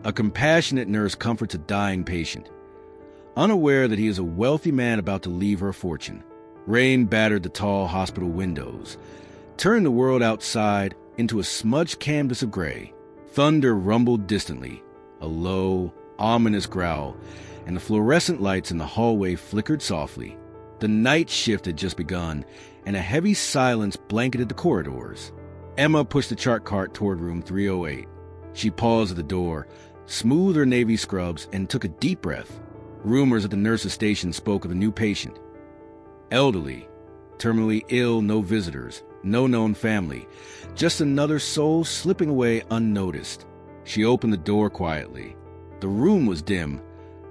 A compassionate nurse comforts a dying patient, unaware that he is a wealthy man about to leave her a fortune. Rain battered the tall hospital windows, turned the world outside into a smudged canvas of gray. Thunder rumbled distantly, a low, ominous growl, and the fluorescent lights in the hallway flickered softly. The night shift had just begun, and a heavy silence blanketed the corridors. Emma pushed the chart cart toward room 308. She paused at the door, smoothed her navy scrubs, and took a deep breath. Rumors at the nurse's station spoke of a new patient. Elderly, terminally ill, no visitors, no known family, just another soul slipping away unnoticed. She opened the door quietly. The room was dim,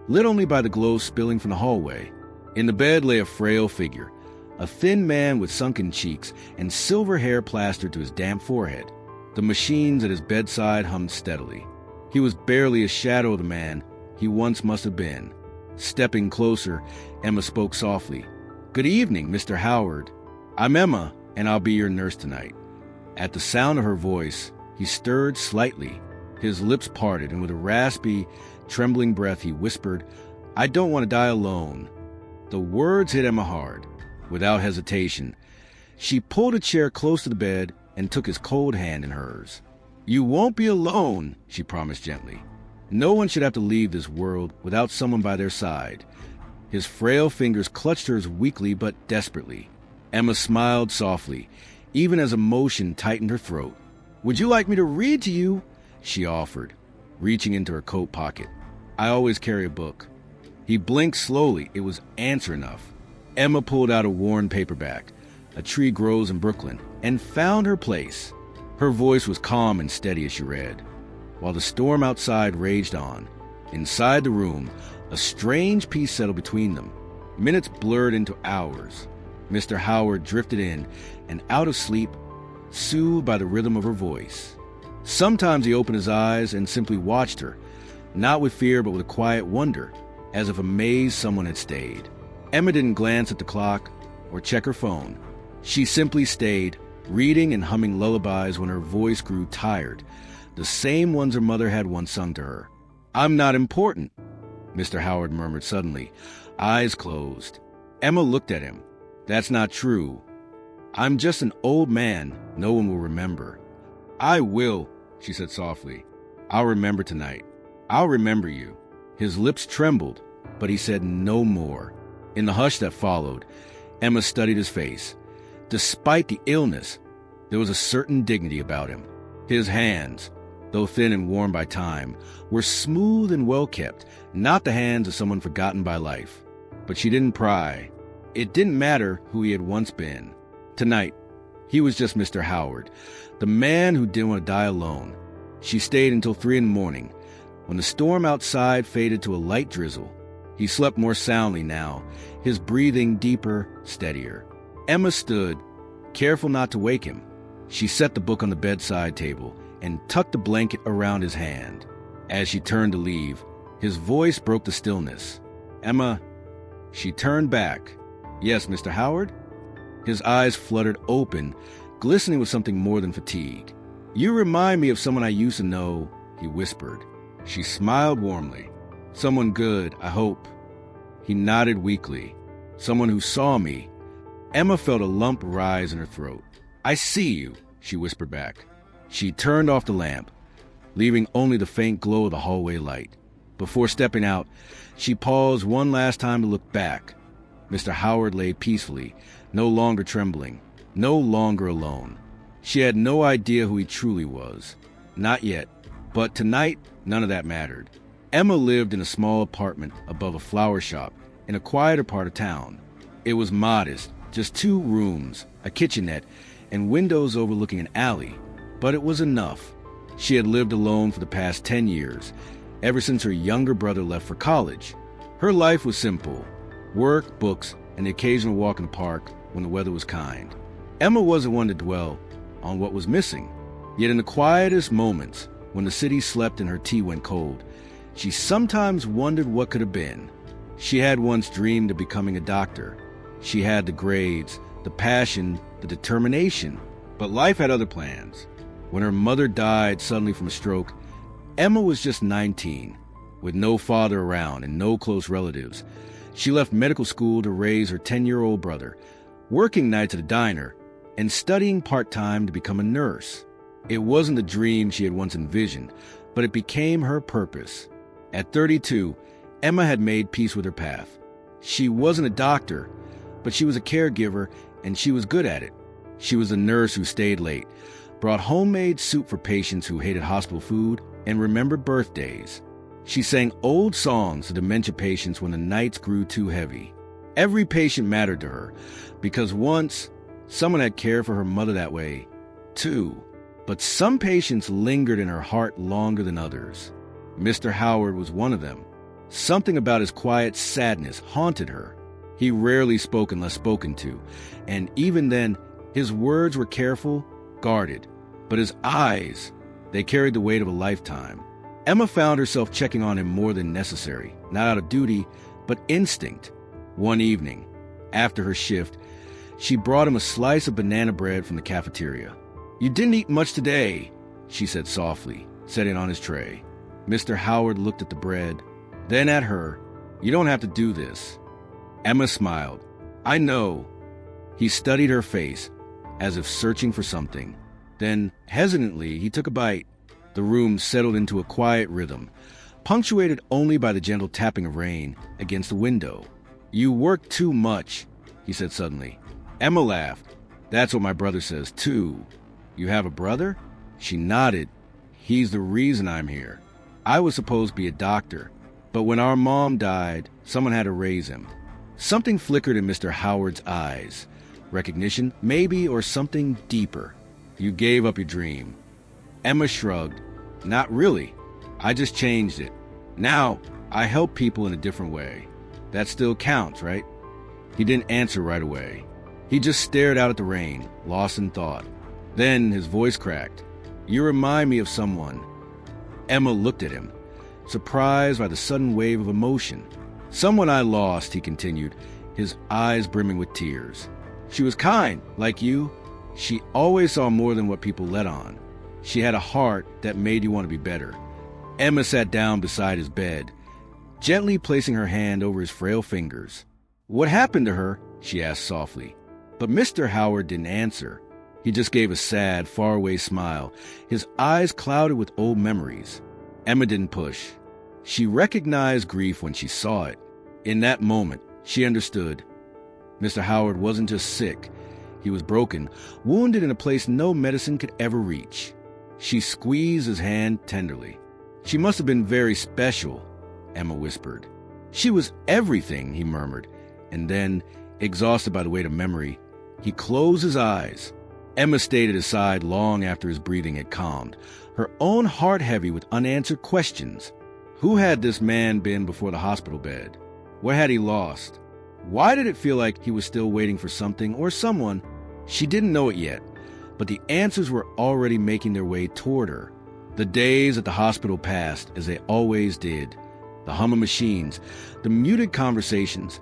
lit only by the glow spilling from the hallway. In the bed lay a frail figure, a thin man with sunken cheeks and silver hair plastered to his damp forehead. The machines at his bedside hummed steadily. He was barely a shadow of the man he once must have been. Stepping closer, Emma spoke softly. "Good evening, Mr. Howard. I'm Emma, and I'll be your nurse tonight." At the sound of her voice, he stirred slightly. His lips parted, and with a raspy, trembling breath, he whispered, "I don't want to die alone." The words hit Emma hard. Without hesitation, she pulled a chair close to the bed and took his cold hand in hers. "You won't be alone," she promised gently. "No one should have to leave this world without someone by their side." His frail fingers clutched hers weakly but desperately. Emma smiled softly, even as emotion tightened her throat. "Would you like me to read to you?" she offered, reaching into her coat pocket. "I always carry a book." He blinked slowly. It was answer enough. Emma pulled out a worn paperback, A Tree Grows in Brooklyn, and found her place. Her voice was calm and steady as she read, while the storm outside raged on. Inside the room, a strange peace settled between them. Minutes blurred into hours. Mr. Howard drifted in and out of sleep, soothed by the rhythm of her voice. Sometimes he opened his eyes and simply watched her, not with fear but with a quiet wonder, as if amazed someone had stayed. Emma didn't glance at the clock or check her phone. She simply stayed, reading and humming lullabies when her voice grew tired, the same ones her mother had once sung to her. "I'm not important," Mr. Howard murmured suddenly, eyes closed. Emma looked at him. "That's not true. I'm just an old man no one will remember." "I will," she said softly. "I'll remember tonight. I'll remember you." His lips trembled, but he said no more. In the hush that followed, Emma studied his face. Despite the illness, there was a certain dignity about him. His hands, though thin and worn by time, were smooth and well-kept, not the hands of someone forgotten by life. But she didn't pry. It didn't matter who he had once been. Tonight, he was just Mr. Howard, the man who didn't want to die alone. She stayed until 3 a.m. when the storm outside faded to a light drizzle. He slept more soundly now, his breathing deeper, steadier. Emma stood, careful not to wake him. She set the book on the bedside table and tucked the blanket around his hand. As she turned to leave, his voice broke the stillness. "Emma." She turned back. "Yes, Mr. Howard?" His eyes fluttered open, glistening with something more than fatigue. "You remind me of someone I used to know," he whispered. She smiled warmly. "Someone good, I hope." He nodded weakly. "Someone who saw me." Emma felt a lump rise in her throat. "I see you," she whispered back. She turned off the lamp, leaving only the faint glow of the hallway light. Before stepping out, she paused one last time to look back. Mr. Howard lay peacefully, no longer trembling, no longer alone. She had no idea who he truly was. Not yet. But tonight, none of that mattered. Emma lived in a small apartment above a flower shop in a quieter part of town. It was modest, just 2 rooms, a kitchenette, and windows overlooking an alley. But it was enough. She had lived alone for the past 10 years, ever since her younger brother left for college. Her life was simple: work, books, and the occasional walk in the park when the weather was kind. Emma wasn't one to dwell on what was missing. Yet in the quietest moments, when the city slept and her tea went cold, she sometimes wondered what could have been. She had once dreamed of becoming a doctor. She had the grades, the passion, the determination. But life had other plans. When her mother died suddenly from a stroke, Emma was just 19, with no father around and no close relatives. She left medical school to raise her 10-year-old brother, working nights at a diner, and studying part-time to become a nurse. It wasn't the dream she had once envisioned, but it became her purpose. At 32, Emma had made peace with her path. She wasn't a doctor, but she was a caregiver, and she was good at it. She was a nurse who stayed late, brought homemade soup for patients who hated hospital food, and remembered birthdays. She sang old songs to dementia patients when the nights grew too heavy. Every patient mattered to her, because once, someone had cared for her mother that way, too. But some patients lingered in her heart longer than others. Mr. Howard was one of them. Something about his quiet sadness haunted her. He rarely spoke unless spoken to, and even then, his words were careful, guarded. But his eyes, they carried the weight of a lifetime. Emma found herself checking on him more than necessary, not out of duty, but instinct. One evening, after her shift, she brought him a slice of banana bread from the cafeteria. "You didn't eat much today," she said softly, setting it on his tray. Mr. Howard looked at the bread, then at her. "You don't have to do this." Emma smiled. "I know." He studied her face, as if searching for something. Then, hesitantly, he took a bite. The room settled into a quiet rhythm, punctuated only by the gentle tapping of rain against the window. "You work too much," he said suddenly. Emma laughed. "That's what my brother says, too." "You have a brother?" She nodded. "He's the reason I'm here. I was supposed to be a doctor, but when our mom died, someone had to raise him." Something flickered in Mr. Howard's eyes. Recognition, maybe, or something deeper. "You gave up your dream." Emma shrugged. "Not really. I just changed it. Now, I help people in a different way. That still counts, right?" He didn't answer right away. He just stared out at the rain, lost in thought. Then his voice cracked. "You remind me of someone." Emma looked at him, surprised by the sudden wave of emotion. "Someone I lost," he continued, his eyes brimming with tears. "She was kind, like you. She always saw more than what people let on. She had a heart that made you want to be better." Emma sat down beside his bed, gently placing her hand over his frail fingers. "What happened to her?" she asked softly. But Mr. Howard didn't answer. He just gave a sad, faraway smile, his eyes clouded with old memories. Emma didn't push. She recognized grief when she saw it. In that moment, she understood. Mr. Howard wasn't just sick. He was broken, wounded in a place no medicine could ever reach. She squeezed his hand tenderly. "She must have been very special," Emma whispered. "She was everything," he murmured. And then, exhausted by the weight of memory, he closed his eyes. Emma stayed at his side long after his breathing had calmed, her own heart heavy with unanswered questions. Who had this man been before the hospital bed? What had he lost? Why did it feel like he was still waiting for something or someone? She didn't know it yet, but the answers were already making their way toward her. The days at the hospital passed as they always did. The hum of machines, the muted conversations,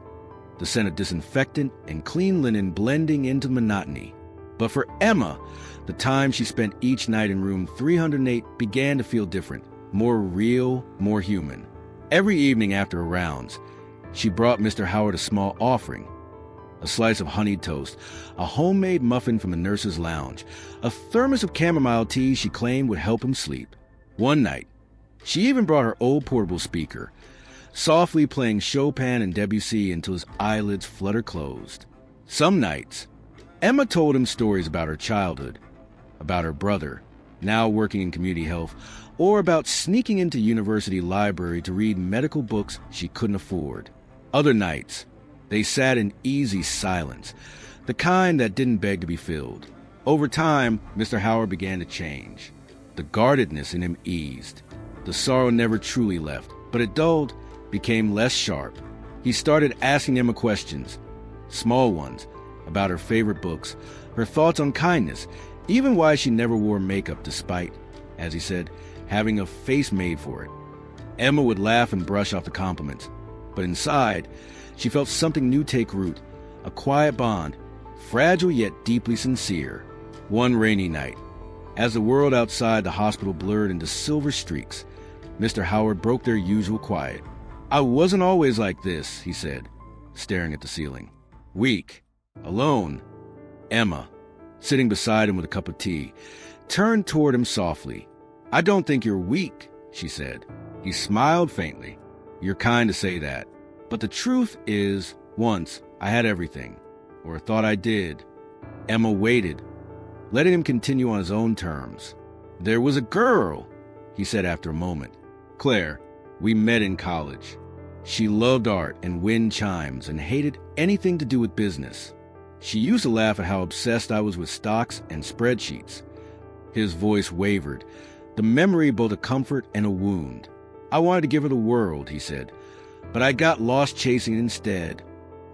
the scent of disinfectant and clean linen blending into monotony. But for Emma, the time she spent each night in room 308 began to feel different, more real, more human. Every evening after her rounds, she brought Mr. Howard a small offering. A slice of honeyed toast, a homemade muffin from the nurse's lounge, a thermos of chamomile tea she claimed would help him sleep. One night, she even brought her old portable speaker, softly playing Chopin and Debussy until his eyelids fluttered closed. Some nights, Emma told him stories about her childhood, about her brother, now working in community health, or about sneaking into university library to read medical books she couldn't afford. Other nights, they sat in easy silence, the kind that didn't beg to be filled. Over time, Mr. Howard began to change. The guardedness in him eased. The sorrow never truly left, but it dulled, became less sharp. He started asking Emma questions, small ones, about her favorite books, her thoughts on kindness, even why she never wore makeup despite, as he said, having a face made for it. Emma would laugh and brush off the compliments, but inside, she felt something new take root, a quiet bond, fragile yet deeply sincere. One rainy night, as the world outside the hospital blurred into silver streaks, Mr. Howard broke their usual quiet. "I wasn't always like this," he said, staring at the ceiling. "Weak. Alone." Emma, sitting beside him with a cup of tea, turned toward him softly. "I don't think you're weak," she said. He smiled faintly. "You're kind to say that. But the truth is, once I had everything, or thought I did." Emma waited, letting him continue on his own terms. "There was a girl," he said after a moment. "Claire. We met in college. She loved art and wind chimes and hated anything to do with business. She used to laugh at how obsessed I was with stocks and spreadsheets." His voice wavered, the memory both a comfort and a wound. "I wanted to give her the world," he said, "but I got lost chasing it instead."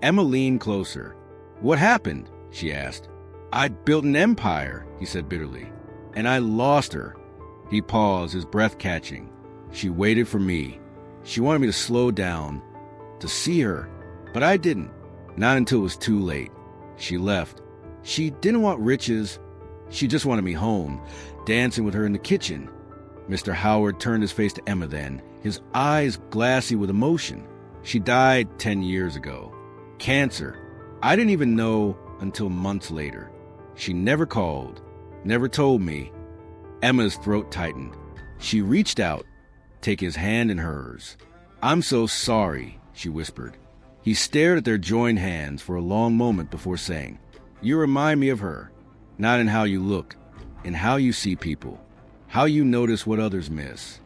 Emma leaned closer. "What happened?" she asked. "I'd built an empire," he said bitterly, "and I lost her." He paused, his breath catching. "She waited for me. She wanted me to slow down, to see her, but I didn't. Not until it was too late. She left. She didn't want riches. She just wanted me home, dancing with her in the kitchen." Mr. Howard turned his face to Emma then, his eyes glassy with emotion. "She died 10 years ago. Cancer. I didn't even know until months later. She never called, never told me." Emma's throat tightened. She reached out, taking his hand in hers. "I'm so sorry," she whispered. He stared at their joined hands for a long moment before saying, "You remind me of her, not in how you look, in how you see people, how you notice what others miss."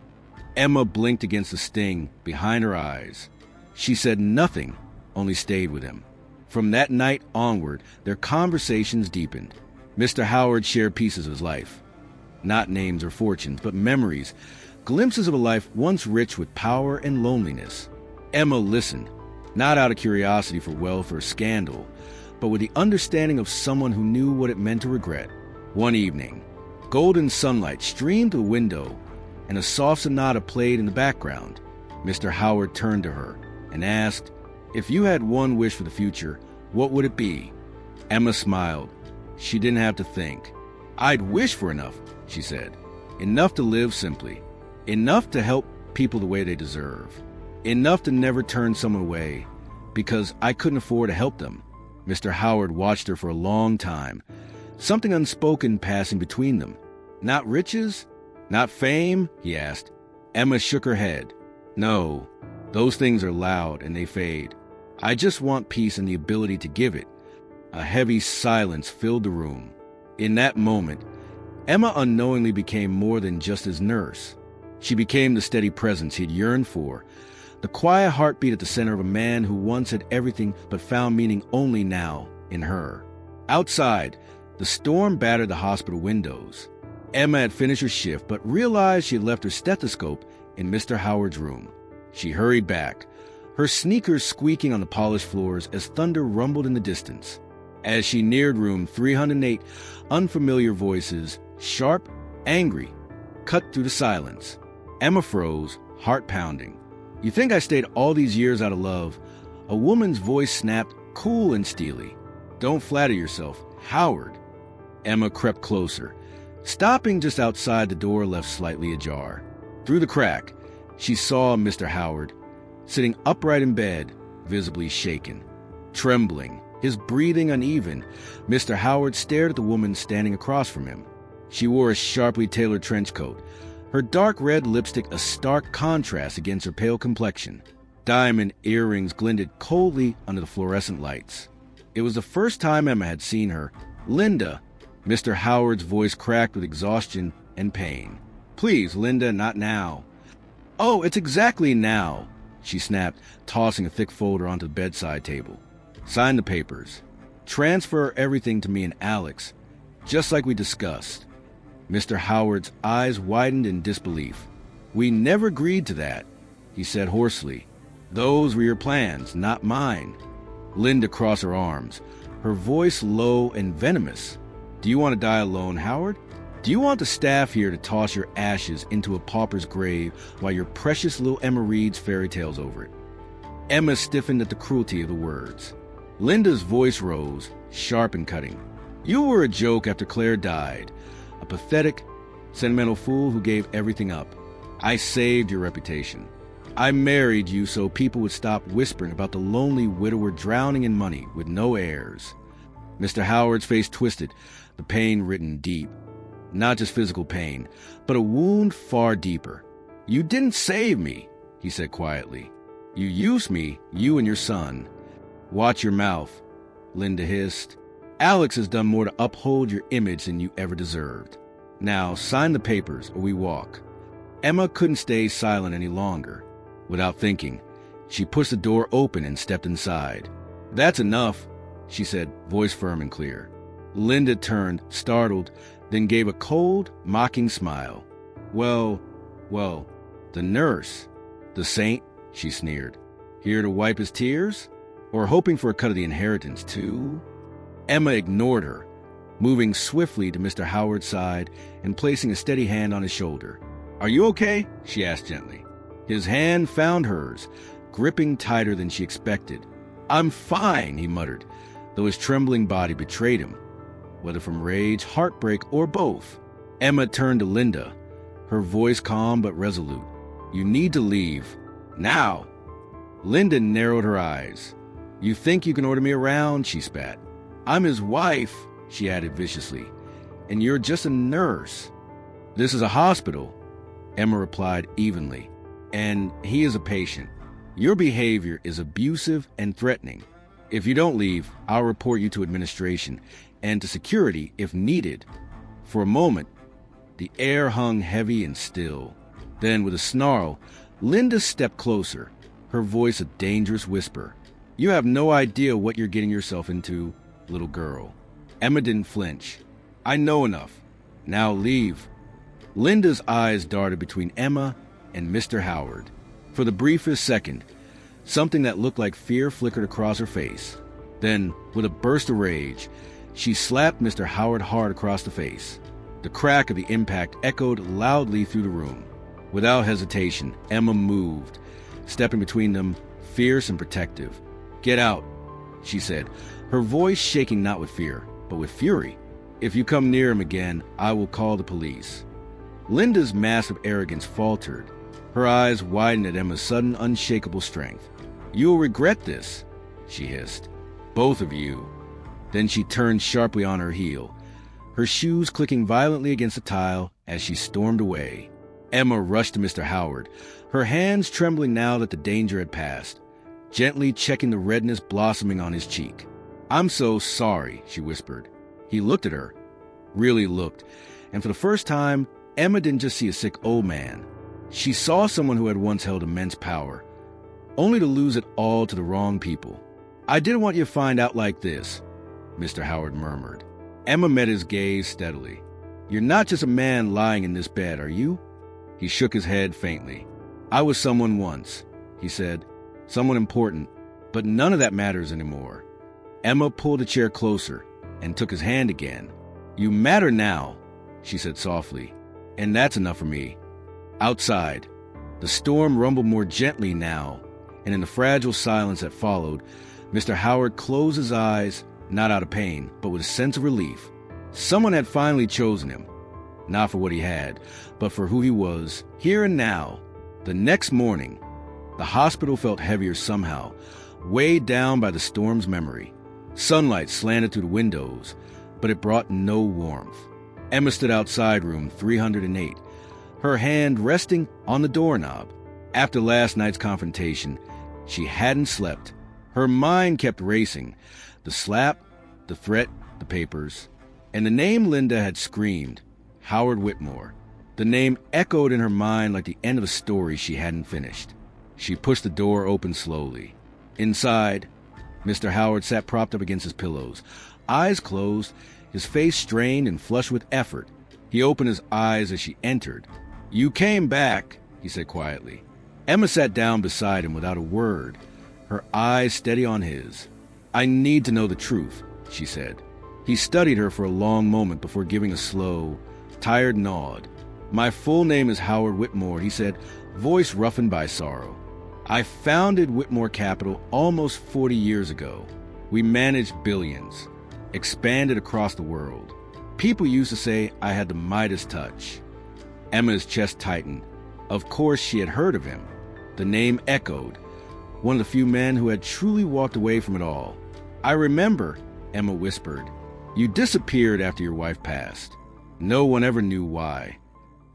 Emma blinked against the sting behind her eyes. She said nothing, only stayed with him. From that night onward, their conversations deepened. Mr. Howard shared pieces of his life. Not names or fortunes, but memories, glimpses of a life once rich with power and loneliness. Emma listened, not out of curiosity for wealth or scandal, but with the understanding of someone who knew what it meant to regret. One evening, golden sunlight streamed through the window, and a soft sonata played in the background. Mr. Howard turned to her and asked, "If you had one wish for the future, what would it be?" Emma smiled. She didn't have to think. "I'd wish for enough," she said. "Enough to live simply. Enough to help people the way they deserve. Enough to never turn someone away, because I couldn't afford to help them." Mr. Howard watched her for a long time, something unspoken passing between them. "Not riches? Not fame?" he asked. Emma shook her head. "No, those things are loud and they fade. I just want peace and the ability to give it." A heavy silence filled the room. In that moment, Emma unknowingly became more than just his nurse. She became the steady presence he'd yearned for, the quiet heartbeat at the center of a man who once had everything but found meaning only now in her. Outside, the storm battered the hospital windows. Emma had finished her shift but realized she had left her stethoscope in Mr. Howard's room. She hurried back, her sneakers squeaking on the polished floors as thunder rumbled in the distance. As she neared room 308, unfamiliar voices, sharp, angry, cut through the silence. Emma froze, heart pounding. "You think I stayed all these years out of love?" A woman's voice snapped, cool and steely. "Don't flatter yourself, Howard." Emma crept closer, stopping just outside the door left slightly ajar. Through the crack, she saw Mr. Howard, sitting upright in bed, visibly shaken. Trembling, his breathing uneven, Mr. Howard stared at the woman standing across from him. She wore a sharply tailored trench coat, her dark red lipstick a stark contrast against her pale complexion. Diamond earrings glinted coldly under the fluorescent lights. It was the first time Emma had seen her. "Linda!" Mr. Howard's voice cracked with exhaustion and pain. "Please, Linda, not now." "Oh, it's exactly now," she snapped, tossing a thick folder onto the bedside table. "Sign the papers. Transfer everything to me and Alex, just like we discussed." Mr. Howard's eyes widened in disbelief. "We never agreed to that," he said hoarsely. "Those were your plans, not mine." Linda crossed her arms, her voice low and venomous. "Do you want to die alone, Howard? Do you want the staff here to toss your ashes into a pauper's grave while your precious little Emma reads fairy tales over it?" Emma stiffened at the cruelty of the words. Linda's voice rose, sharp and cutting. "You were a joke after Claire died. A pathetic, sentimental fool who gave everything up. I saved your reputation. I married you so people would stop whispering about the lonely widower drowning in money with no heirs. Mr. Howard's face twisted, the pain written deep. Not just physical pain, but a wound far deeper. You didn't save me, he said quietly. You used me, you and your son. Watch your mouth, Linda hissed. Alex has done more to uphold your image than you ever deserved. Now sign the papers or we walk. Emma couldn't stay silent any longer. Without thinking, she pushed the door open and stepped inside. That's enough, she said, voice firm and clear. Linda turned, startled, then gave a cold, mocking smile. Well, the nurse, the saint, she sneered. Here to wipe his tears? Or hoping for a cut of the inheritance, too? Emma ignored her, moving swiftly to Mr. Howard's side and placing a steady hand on his shoulder. Are you okay? She asked gently. His hand found hers, gripping tighter than she expected. I'm fine, he muttered, though his trembling body betrayed him, whether from rage, heartbreak, or both. Emma turned to Linda, her voice calm but resolute. You need to leave. Now. Linda narrowed her eyes. You think you can order me around? She spat. I'm his wife, she added viciously, and you're just a nurse. This is a hospital, Emma replied evenly, and he is a patient. Your behavior is abusive and threatening. If you don't leave, I'll report you to administration and to security if needed. For a moment, the air hung heavy and still. Then, with a snarl, Linda stepped closer, her voice a dangerous whisper. You have no idea what you're getting yourself into, little girl. Emma didn't flinch. I know enough. Now leave. Linda's eyes darted between Emma and Mr. Howard. For the briefest second, something that looked like fear flickered across her face. Then, with a burst of rage, she slapped Mr. Howard hard across the face. The crack of the impact echoed loudly through the room. Without hesitation, Emma moved, stepping between them, fierce and protective. Get out, she said, her voice shaking not with fear, but with fury. If you come near him again, I will call the police. Linda's massive arrogance faltered. Her eyes widened at Emma's sudden, unshakable strength. You'll regret this, she hissed. Both of you. Then she turned sharply on her heel, her shoes clicking violently against the tile as she stormed away. Emma rushed to Mr. Howard, her hands trembling now that the danger had passed, gently checking the redness blossoming on his cheek. I'm so sorry, she whispered. He looked at her, really looked, and for the first time, Emma didn't just see a sick old man. She saw someone who had once held immense power, only to lose it all to the wrong people. I didn't want you to find out like this, Mr. Howard murmured. Emma met his gaze steadily. You're not just a man lying in this bed, are you? He shook his head faintly. I was someone once, he said. Someone important, but none of that matters anymore. Emma pulled a chair closer and took his hand again. You matter now, she said softly, and that's enough for me. Outside, the storm rumbled more gently now, and in the fragile silence that followed, Mr. Howard closed his eyes, not out of pain, but with a sense of relief. Someone had finally chosen him, not for what he had, but for who he was, here and now. The next morning, the hospital felt heavier somehow, weighed down by the storm's memory. Sunlight slanted through the windows, but it brought no warmth. Emma stood outside room 308, her hand resting on the doorknob. After last night's confrontation, she hadn't slept. Her mind kept racing. The slap, the threat, the papers, and the name Linda had screamed, Howard Whitmore. The name echoed in her mind like the end of a story she hadn't finished. She pushed the door open slowly. Inside, Mr. Howard sat propped up against his pillows, eyes closed, his face strained and flushed with effort. He opened his eyes as she entered. You came back, he said quietly. Emma sat down beside him without a word, her eyes steady on his. I need to know the truth, she said. He studied her for a long moment before giving a slow, tired nod. My full name is Howard Whitmore, he said, voice roughened by sorrow. I founded Whitmore Capital almost 40 years ago. We managed billions, expanded across the world. People used to say I had the Midas touch. Emma's chest tightened. Of course she had heard of him. The name echoed. One of the few men who had truly walked away from it all. "I remember," Emma whispered. "You disappeared after your wife passed. No one ever knew why."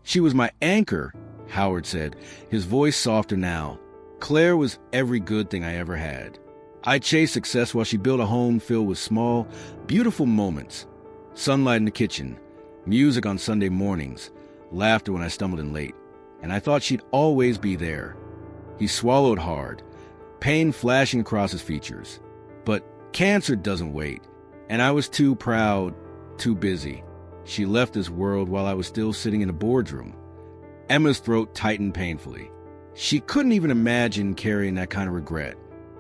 "She was my anchor," Howard said, his voice softer now. "Claire was every good thing I ever had. I chased success while she built a home filled with small, beautiful moments. Sunlight in the kitchen, music on Sunday mornings, laughter when I stumbled in late. And I thought she'd always be there." He swallowed hard, pain flashing across his features. "But cancer doesn't wait, and I was too proud, too busy. She left this world while I was still sitting in a boardroom." Emma's throat tightened painfully. She couldn't even imagine carrying that kind of regret.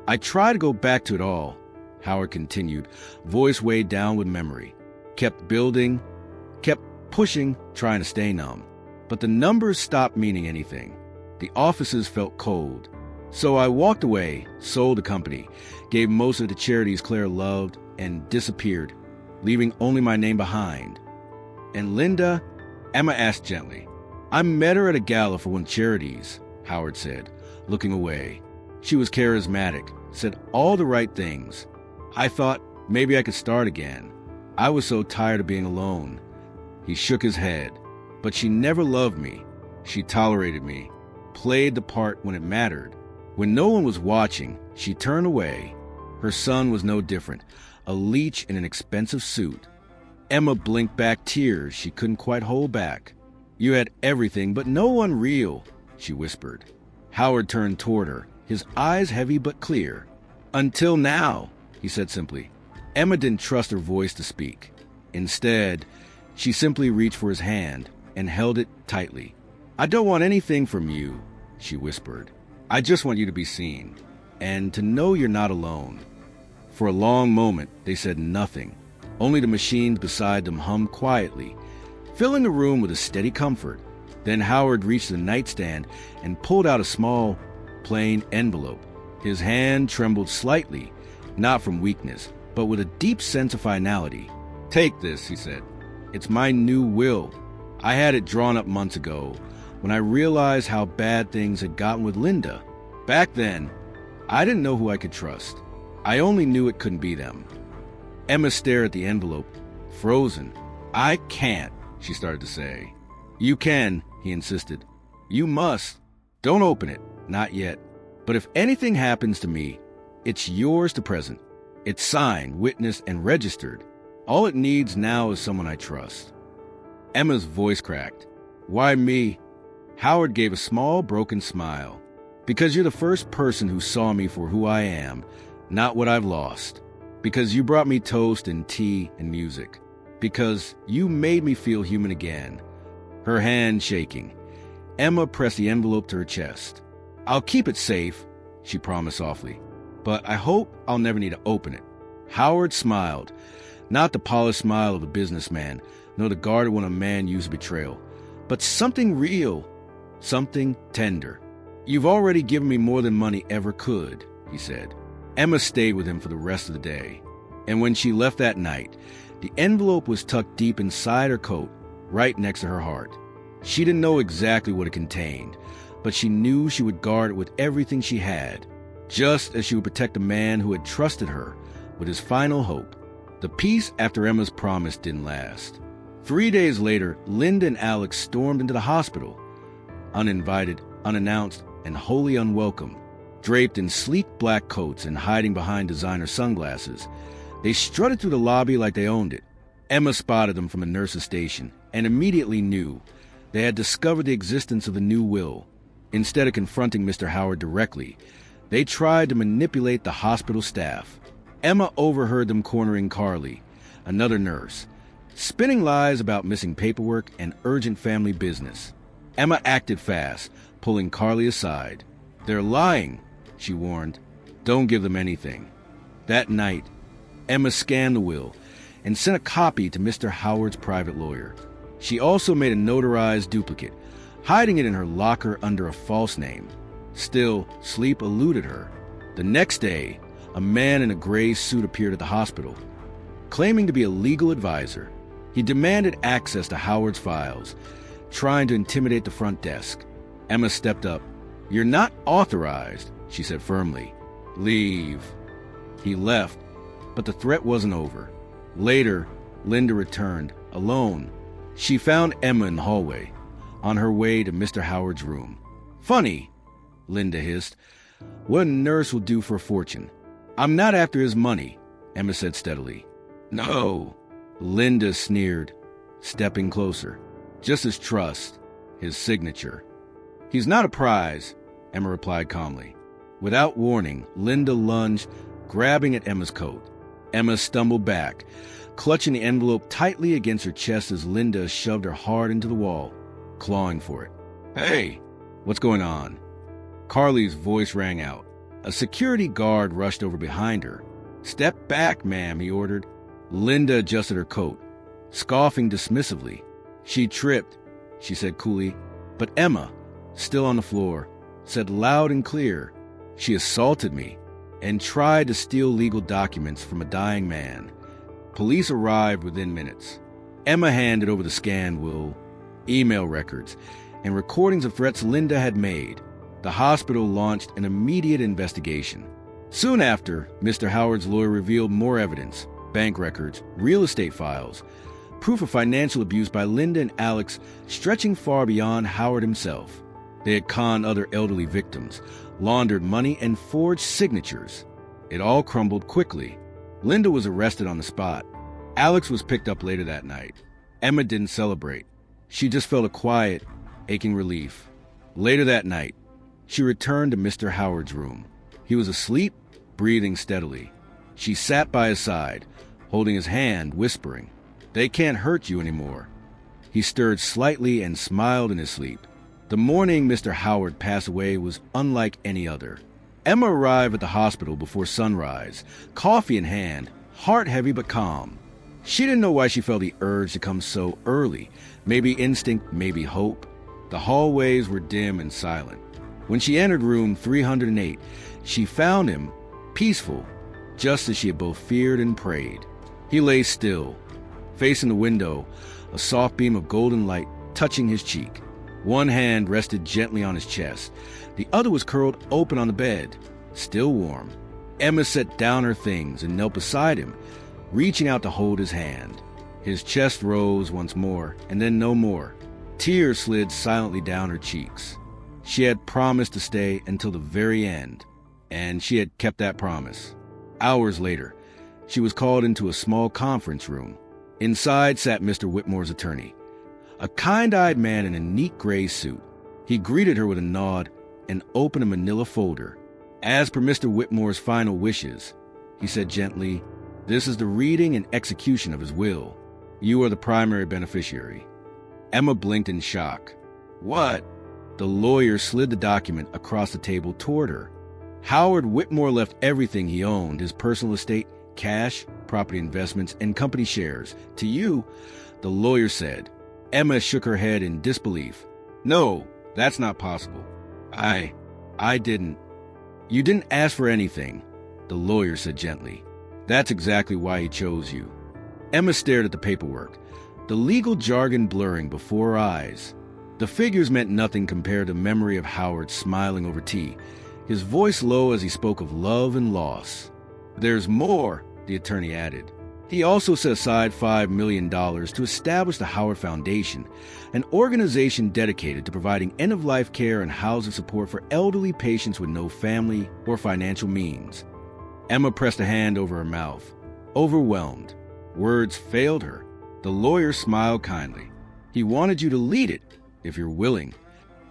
"I try to go back to it all," Howard continued, voice weighed down with memory. "Kept building, kept pushing, trying to stay numb. But the numbers stopped meaning anything. The offices felt cold. So I walked away, sold the company, gave most of the charities Claire loved, and disappeared, leaving only my name behind." "And Linda?" Emma asked gently. "I met her at a gala for one of the charities," Howard said, looking away. "She was charismatic, said all the right things. I thought maybe I could start again. I was so tired of being alone." He shook his head. "But she never loved me. She tolerated me, played the part when it mattered. When no one was watching, she turned away. Her son was no different, a leech in an expensive suit." Emma blinked back tears she couldn't quite hold back. "You had everything, but no one real," she whispered. Howard turned toward her, his eyes heavy but clear. "Until now," he said simply. Emma didn't trust her voice to speak. Instead, she simply reached for his hand and held it tightly. "I don't want anything from you," she whispered. "I just want you to be seen, and to know you're not alone." For a long moment, they said nothing. Only the machines beside them hummed quietly, filling the room with a steady comfort. Then Howard reached the nightstand and pulled out a small, plain envelope. His hand trembled slightly, not from weakness, but with a deep sense of finality. "Take this," he said. "It's my new will. I had it drawn up months ago, when I realized how bad things had gotten with Linda. Back then, I didn't know who I could trust. I only knew it couldn't be them." Emma stared at the envelope, frozen. "I can't," she started to say. "You can," he insisted. "You must. Don't open it. Not yet. But if anything happens to me, it's yours to present. It's signed, witnessed, and registered. All it needs now is someone I trust." Emma's voice cracked. "Why me?" Howard gave a small, broken smile. "Because you're the first person who saw me for who I am, not what I've lost. Because you brought me toast and tea and music. Because you made me feel human again." Her hand shaking, Emma pressed the envelope to her chest. "I'll keep it safe," she promised softly. "But I hope I'll never need to open it." Howard smiled, not the polished smile of a businessman, nor the guarded one a man used to betrayal, but something real, something tender. "You've already given me more than money ever could," he said. Emma stayed with him for the rest of the day, and when she left that night, the envelope was tucked deep inside her coat, right next to her heart. She didn't know exactly what it contained, but she knew she would guard it with everything she had, just as she would protect the man who had trusted her with his final hope. The peace after Emma's promise didn't last. 3 days later, Linda and Alex stormed into the hospital, uninvited, unannounced, and wholly unwelcome. Draped in sleek black coats and hiding behind designer sunglasses, they strutted through the lobby like they owned it. Emma spotted them from a nurse's station and immediately knew they had discovered the existence of the new will. Instead of confronting Mr. Howard directly, they tried to manipulate the hospital staff. Emma overheard them cornering Carly, another nurse, spinning lies about missing paperwork and urgent family business. Emma acted fast, pulling Carly aside. "They're lying," she warned. "Don't give them anything." That night, Emma scanned the will and sent a copy to Mr. Howard's private lawyer. She also made a notarized duplicate, hiding it in her locker under a false name. Still, sleep eluded her. The next day, a man in a gray suit appeared at the hospital, claiming to be a legal advisor. He demanded access to Howard's files, trying to intimidate the front desk. Emma stepped up. "You're not authorized," she said firmly. "Leave." He left, but the threat wasn't over. Later, Linda returned, alone. She found Emma in the hallway, on her way to Mr. Howard's room. "Funny," Linda hissed. "What a nurse will do for a fortune." "I'm not after his money," Emma said steadily. "No," Linda sneered, stepping closer. "Just his trust, his signature." "He's not a prize," Emma replied calmly. Without warning, Linda lunged, grabbing at Emma's coat. Emma stumbled back, clutching the envelope tightly against her chest as Linda shoved her hard into the wall, clawing for it. "Hey, what's going on?" Carly's voice rang out. A security guard rushed over behind her. "Step back, ma'am," he ordered. Linda adjusted her coat, scoffing dismissively. "She tripped," she said coolly. But Emma, still on the floor, said loud and clear, "She assaulted me and tried to steal legal documents from a dying man." Police arrived within minutes. Emma handed over the scanned will, email records, and recordings of threats Linda had made. The hospital launched an immediate investigation. Soon after, Mr. Howard's lawyer revealed more evidence: bank records, real estate files, proof of financial abuse by Linda and Alex stretching far beyond Howard himself. They had conned other elderly victims, laundered money, and forged signatures. It all crumbled quickly. Linda was arrested on the spot. Alex was picked up later that night. Emma didn't celebrate. She just felt a quiet, aching relief. Later that night, she returned to Mr. Howard's room. He was asleep, breathing steadily. She sat by his side, holding his hand, whispering, "They can't hurt you anymore." He stirred slightly and smiled in his sleep. The morning Mr. Howard passed away was unlike any other. Emma arrived at the hospital before sunrise, coffee in hand, heart heavy but calm. She didn't know why she felt the urge to come so early. Maybe instinct, maybe hope. The hallways were dim and silent. When she entered room 308, she found him peaceful, just as she had both feared and prayed. He lay still, facing the window, a soft beam of golden light touching his cheek. One hand rested gently on his chest. The other was curled open on the bed, still warm. Emma set down her things and knelt beside him, reaching out to hold his hand. His chest rose once more, and then no more. Tears slid silently down her cheeks. She had promised to stay until the very end, and she had kept that promise. Hours later, she was called into a small conference room. Inside sat Mr. Whitmore's attorney, a kind-eyed man in a neat gray suit. He greeted her with a nod and opened a manila folder. As per Mr. Whitmore's final wishes, he said gently, "This is the reading and execution of his will. You are the primary beneficiary." Emma blinked in shock. "What?" The lawyer slid the document across the table toward her. "Howard Whitmore left everything he owned, his personal estate, cash, property investments, and company shares, to you," the lawyer said. Emma shook her head in disbelief. "No, that's not possible. I didn't." "You didn't ask for anything," the lawyer said gently. "That's exactly why he chose you." Emma stared at the paperwork, the legal jargon blurring before her eyes. The figures meant nothing compared to the memory of Howard smiling over tea, his voice low as he spoke of love and loss. "There's more," the attorney added. He also set aside $5 million to establish the Howard Foundation, an organization dedicated to providing end-of-life care and housing support for elderly patients with no family or financial means. Emma pressed a hand over her mouth, overwhelmed. Words failed her. The lawyer smiled kindly. "He wanted you to lead it, if you're willing."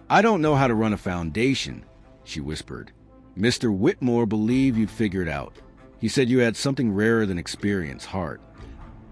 "I don't know how to run a foundation," she whispered. "Mr. Whitmore believed you'd figure it out. He said you had something rarer than experience, heart."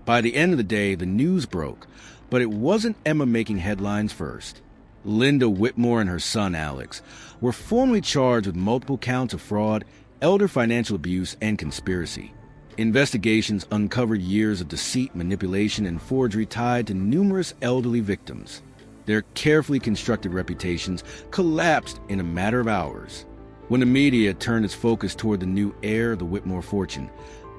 By the end of the day, the news broke, but it wasn't Emma making headlines first. Linda Whitmore and her son, Alex, were formally charged with multiple counts of fraud, elder financial abuse, and conspiracy. Investigations uncovered years of deceit, manipulation, and forgery tied to numerous elderly victims. Their carefully constructed reputations collapsed in a matter of hours. When the media turned its focus toward the new heir of the Whitmore fortune,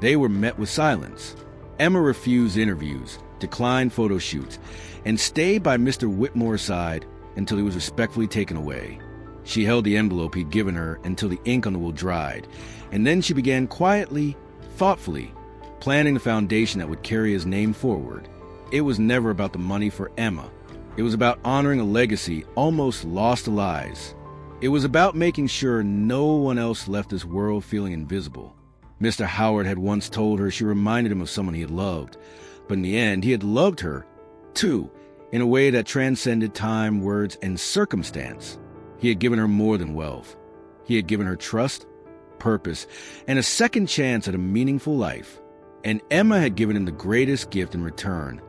they were met with silence. Emma refused interviews, declined photo shoots, and stayed by Mr. Whitmore's side until he was respectfully taken away. She held the envelope he'd given her until the ink on the will dried, and then she began quietly, thoughtfully, planning the foundation that would carry his name forward. It was never about the money for Emma. It was about honoring a legacy almost lost to lies. It was about making sure no one else left this world feeling invisible. Mr. Howard had once told her she reminded him of someone he had loved, but in the end, he had loved her, too, in a way that transcended time, words, and circumstance. He had given her more than wealth. He had given her trust, purpose, and a second chance at a meaningful life. And Emma had given him the greatest gift in return,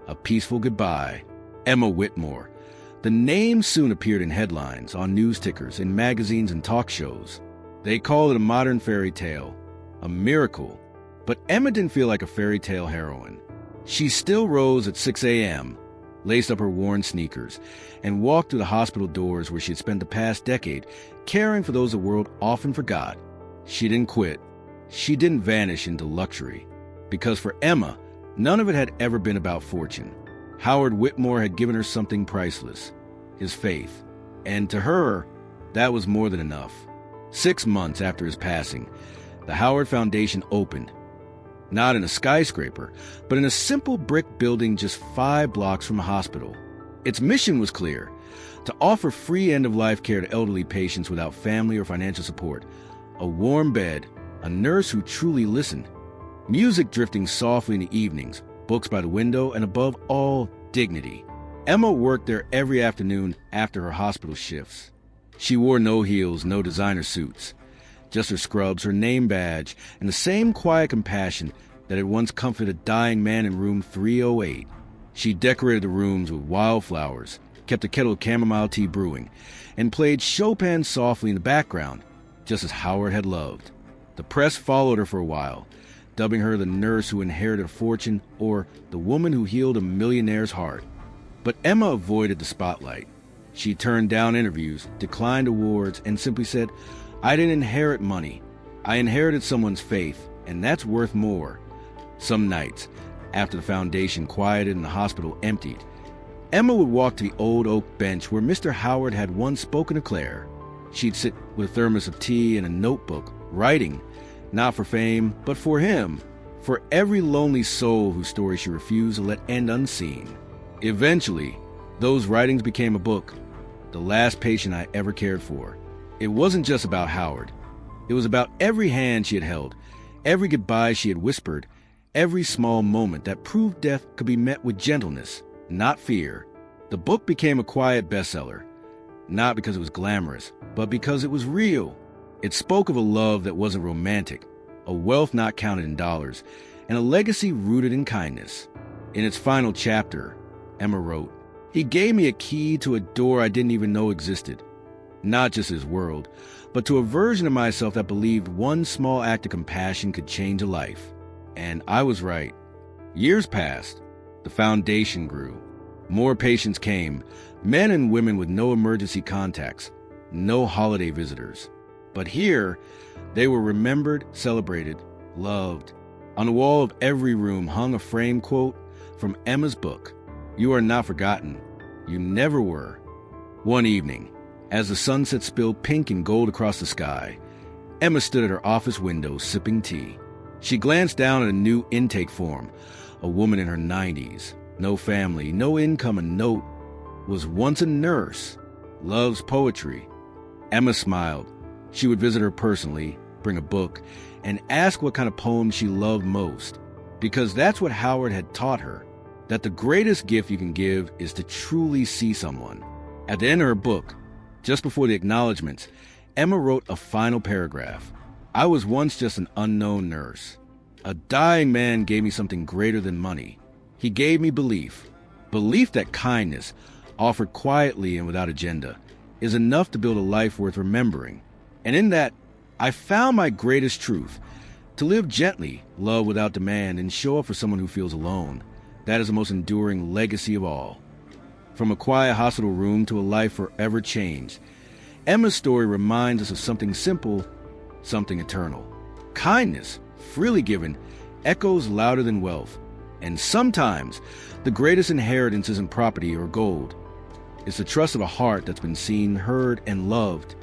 a peaceful goodbye. Emma Whitmore. The name soon appeared in headlines, on news tickers, in magazines and talk shows. They called it a modern fairy tale, a miracle. But Emma didn't feel like a fairy tale heroine. She still rose at 6 a.m., laced up her worn sneakers, and walked through the hospital doors where she had spent the past decade caring for those the world often forgot. She didn't quit. She didn't vanish into luxury. Because for Emma, none of it had ever been about fortune. Howard Whitmore had given her something priceless, his faith. And to her, that was more than enough. 6 months after his passing, the Howard Foundation opened. Not in a skyscraper, but in a simple brick building just 5 blocks from a hospital. Its mission was clear: to offer free end-of-life care to elderly patients without family or financial support, a warm bed, a nurse who truly listened, music drifting softly in the evenings, books by the window, and above all, dignity. Emma worked there every afternoon after her hospital shifts. She wore no heels, no designer suits, just her scrubs, her name badge, and the same quiet compassion that had once comforted a dying man in room 308. She decorated the rooms with wildflowers, kept a kettle of chamomile tea brewing, and played Chopin softly in the background, just as Howard had loved. The press followed her for a while, dubbing her the nurse who inherited a fortune or the woman who healed a millionaire's heart. But Emma avoided the spotlight. She turned down interviews, declined awards, and simply said, "I didn't inherit money. I inherited someone's faith, and that's worth more." Some nights, after the foundation quieted and the hospital emptied, Emma would walk to the old oak bench where Mr. Howard had once spoken to Claire. She'd sit with a thermos of tea and a notebook, writing, not for fame, but for him, for every lonely soul whose story she refused to let end unseen. Eventually, those writings became a book, The Last Patient I Ever Cared For. It wasn't just about Howard. It was about every hand she had held, every goodbye she had whispered, every small moment that proved death could be met with gentleness, not fear. The book became a quiet bestseller, not because it was glamorous, but because it was real. It spoke of a love that wasn't romantic, a wealth not counted in dollars, and a legacy rooted in kindness. In its final chapter, Emma wrote, "He gave me a key to a door I didn't even know existed. Not just his world, but to a version of myself that believed one small act of compassion could change a life." And I was right. Years passed. The foundation grew. More patients came, men and women with no emergency contacts, no holiday visitors. But here, they were remembered, celebrated, loved. On the wall of every room hung a framed quote from Emma's book, "You are not forgotten. You never were." One evening, as the sunset spilled pink and gold across the sky, Emma stood at her office window sipping tea. She glanced down at a new intake form. A woman in her 90s, no family, no income, and note, was once a nurse, loves poetry. Emma smiled. She would visit her personally, bring a book, and ask what kind of poem she loved most. Because that's what Howard had taught her, that the greatest gift you can give is to truly see someone. At the end of her book, just before the acknowledgments, Emma wrote a final paragraph. "I was once just an unknown nurse. A dying man gave me something greater than money. He gave me belief. Belief that kindness, offered quietly and without agenda, is enough to build a life worth remembering. And in that, I found my greatest truth. To live gently, love without demand, and show up for someone who feels alone. That is the most enduring legacy of all." From a quiet hospital room to a life forever changed, Emma's story reminds us of something simple, something eternal. Kindness, freely given, echoes louder than wealth. And sometimes, the greatest inheritance isn't property or gold. It's the trust of a heart that's been seen, heard, and loved